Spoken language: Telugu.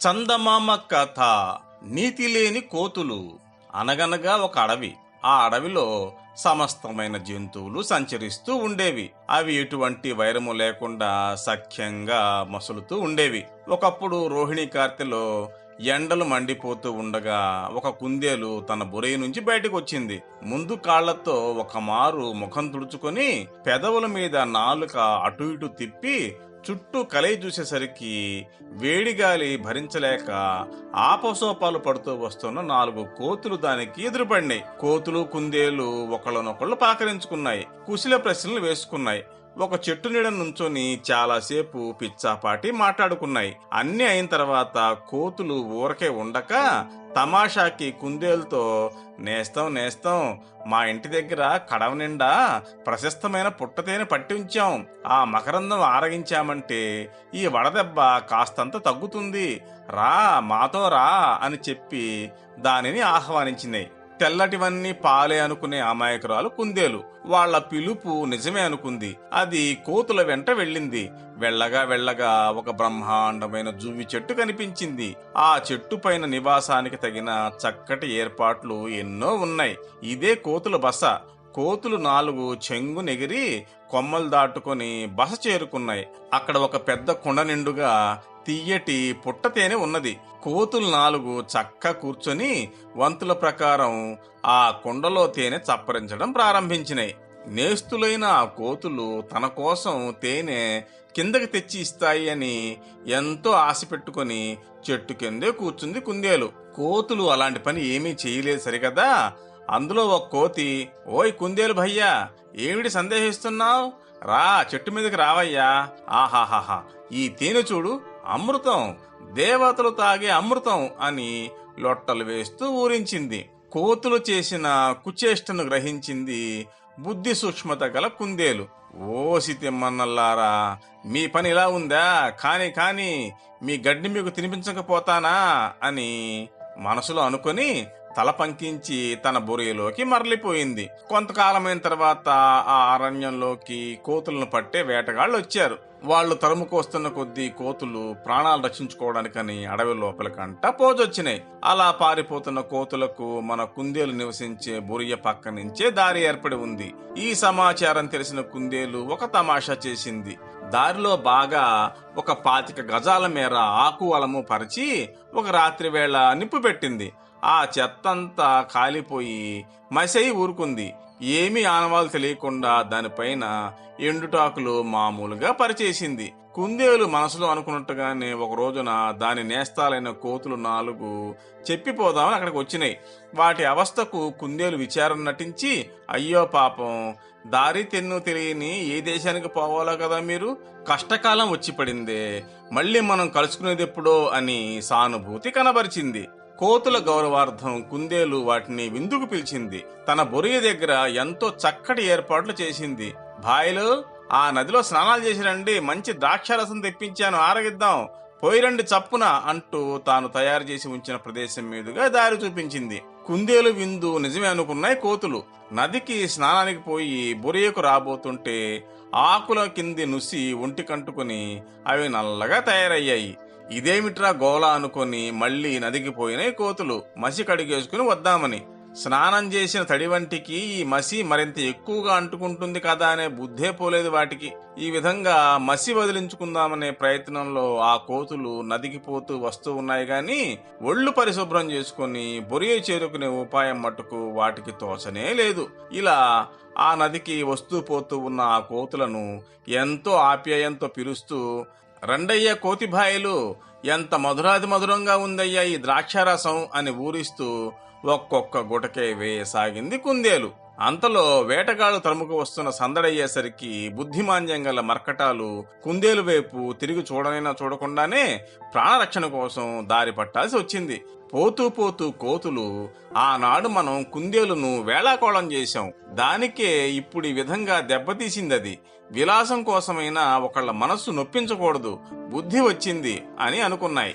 చందమామ కథ. నీతిలేని కోతులు. అనగనగా ఒక అడవి. ఆ అడవిలో సమస్తమైన జంతువులు సంచరిస్తూ ఉండేవి. అవి ఎటువంటి వైరము లేకుండా సఖ్యంగా మసులుతూ ఉండేవి. ఒకప్పుడు రోహిణి కార్తెలో ఎండలు మండిపోతూ ఉండగా ఒక కుందేలు తన బురయ నుంచి బయటకు వచ్చింది. ముందు కాళ్లతో ఒక మారు ముఖం తుడుచుకొని పెదవుల మీద నాలుక అటు ఇటు తిప్పి చుట్టూ కలయి చూసేసరికి వేడిగాలి భరించలేక ఆపసోపాలు పడుతూ వస్తున్న 4 కోతులు దానికి ఎదురుపడినాయి. కోతులు కుందేలు ఒకళ్ళనొకళ్ళు పాకరించుకున్నాయి. కుశల ప్రశ్నలు వేసుకున్నాయి. ఒక చెట్టు నీడ నుంచొని చాలాసేపు పిచ్చాపాటి మాట్లాడుకున్నాయి. అన్ని అయిన తర్వాత కోతులు ఊరకే ఉండక తమాషాకి కుందేలుతో, నేస్తం నేస్తం, మా ఇంటి దగ్గర కడవ నిండా ప్రశస్తమైన పుట్టతేనె పట్టి ఉంచాం. ఆ మకరందం ఆరగించామంటే ఈ వడదెబ్బ కాస్తంత తగ్గుతుంది, రా మాతో రా అని చెప్పి దానిని ఆహ్వానించినాయి. తెల్లటివన్నీ పాలే అనుకునే అమాయకురాలు కుందేలు వాళ్ల పిలుపు నిజమే అనుకుంది. అది కోతుల వెంట వెళ్ళింది. వెళ్ళగా వెళ్ళగా ఒక బ్రహ్మాండమైన జువ్వి చెట్టు కనిపించింది. ఆ చెట్టు పైన నివాసానికి తగిన చక్కటి ఏర్పాట్లు ఎన్నో ఉన్నాయి. ఇదే కోతుల బస. కోతులు 4 చెంగునెగిరి కొమ్మలు దాటుకొని బస చేరుకున్నాయి. అక్కడ ఒక పెద్ద కుండ నిండుగా తీయటి పుట్టతేనె ఉన్నది. కోతులు 4 చక్క కూర్చొని వంతుల ప్రకారం ఆ కుండలో తేనె చప్పరించడం ప్రారంభించినాయి. నేస్తులైన ఆ కోతులు తన కోసం తేనె కిందకి తెచ్చి ఇస్తాయి అని ఎంతో ఆశ పెట్టుకుని చెట్టు కిందే కూర్చుంది కుందేలు. కోతులు అలాంటి పని ఏమీ చేయలేదు సరికదా. అందులో ఒక కోతి, ఓయ్ కుందేలు భయ్యా, ఏమిటి సందేహిస్తున్నావు? రా, చెట్టు మీదకి రావయ్యా. ఆహాహాహా, ఈ తేనె చూడు, అమృతం, దేవతలు తాగే అమృతం అని లొట్టలు వేస్తూ ఊరించింది. కోతులు చేసిన కుచేష్టను గ్రహించింది బుద్ధి సూక్ష్మత గల కుందేలు. ఓసి తిమ్మన్నల్లారా, మీ పని ఇలా ఉందా? కాని మీ గడ్డి మీకు తినిపించకపోతానా అని మనసులో అనుకొని తల పంకించి తన బురియలోకి మరలిపోయింది. కొంతకాలమైన తర్వాత ఆ అరణ్యంలోకి కోతులను పట్టే వేటగాళ్లు వచ్చారు. వాళ్లు తరుముకొస్తున్న కొద్దీ కోతులు ప్రాణాలు రక్షించుకోవడానికని అడవి లోపలికంట పోజొచ్చినాయి. అలా పారిపోతున్న కోతులకు మన కుందేలు నివసించే బురియ పక్క నుంచే దారి ఏర్పడి ఉంది. ఈ సమాచారం తెలిసిన కుందేలు ఒక తమాషా చేసింది. దారిలో బాగా ఒక 25 గజాల మేర ఆకు అలము పరిచి ఒక రాత్రి వేళ నిప్పు పెట్టింది. ఆ చెత్తంతా కాలిపోయి మసై ఊరుకుంది. ఏమీ ఆనవాలు తెలియకుండా దానిపైన ఎండుటాకులు మామూలుగా పరిచేసింది. కుందేలు మనసులో అనుకున్నట్టుగానే ఒక రోజున దాని నేస్తాలైన కోతులు 4 చెప్పిపోదామని అక్కడికి వచ్చినాయి. వాటి అవస్థకు కుందేలు విచారం నటించి, అయ్యో పాపం, దారి తెన్ను తెలియని ఏ దేశానికి పోవాలో కదా మీరు, కష్టకాలం వచ్చి పడిందే, మళ్ళీ మనం కలుసుకునేది ఎప్పుడో అని సానుభూతి కనబరిచింది. కోతుల గౌరవార్థం కుందేలు వాటిని విందుకు పిలిచింది. తన బొరియ దగ్గర ఎంతో చక్కటి ఏర్పాట్లు చేసింది. భాయిలు, ఆ నదిలో స్నానాలు చేసి రండి, మంచి ద్రాక్షారసం తెప్పించాను, ఆరగిద్దాం, పోయిరండి చప్పున అంటూ తాను తయారు చేసి ఉంచిన ప్రదేశం మీదుగా దారి చూపించింది. కుందేలు విందు నిజమే అనుకున్నాయి కోతులు. నదికి స్నానానికి పోయి బొరియకు రాబోతుంటే ఆకుల కింది నుసి ఒంటికంటుకుని అవి నల్లగా తయారయ్యాయి. ఇదేమిట్రా గోలా అనుకొని మళ్లీ నదికి పోయినాయి కోతులు మసి కడిగేసుకుని వద్దామని. స్నానం చేసిన తడి వంటికి ఈ మసి మరింత ఎక్కువగా అంటుకుంటుంది కదా అనే బుద్ధే పోలేదు వాటికి. ఈ విధంగా మసి వదిలించుకుందామనే ప్రయత్నంలో ఆ కోతులు నదికి పోతూ వస్తూ ఉన్నాయి గాని ఒళ్ళు పరిశుభ్రం చేసుకుని బొరియ చేరుకునే ఉపాయం మట్టుకు వాటికి తోచనే లేదు. ఇలా ఆ నదికి వస్తూ పోతూ ఉన్న ఆ కోతులను ఎంతో ఆప్యాయంతో పిలుస్తూ, రండయ్య కోతిభాయిలు, ఎంత మధురాది మధురంగా ఉందయ్యా ఈ ద్రాక్షారసం అని ఊరిస్తూ ఒక్కొక్క గుటకే వేయసాగింది కుందేలు. అంతలో వేటగాళ్లు తరుముకు వస్తున్న సందడయ్యేసరికి బుద్ధిమాంద్యం గల మర్కటాలు కుందేలు వైపు తిరిగి చూడనైనా చూడకుండానే ప్రాణరక్షణ కోసం దారి పట్టాల్సి వచ్చింది. పోతూ పోతూ కోతులు, ఆనాడు మనం కుందేలును వేళాకోళం చేశాం, దానికే ఇప్పుడు ఈ విధంగా దెబ్బతీసిందది. విలాసం కోసమైనా ఒకళ్ళ మనస్సు నొప్పించకూడదు, బుద్ధి వచ్చింది అని అనుకున్నాయి.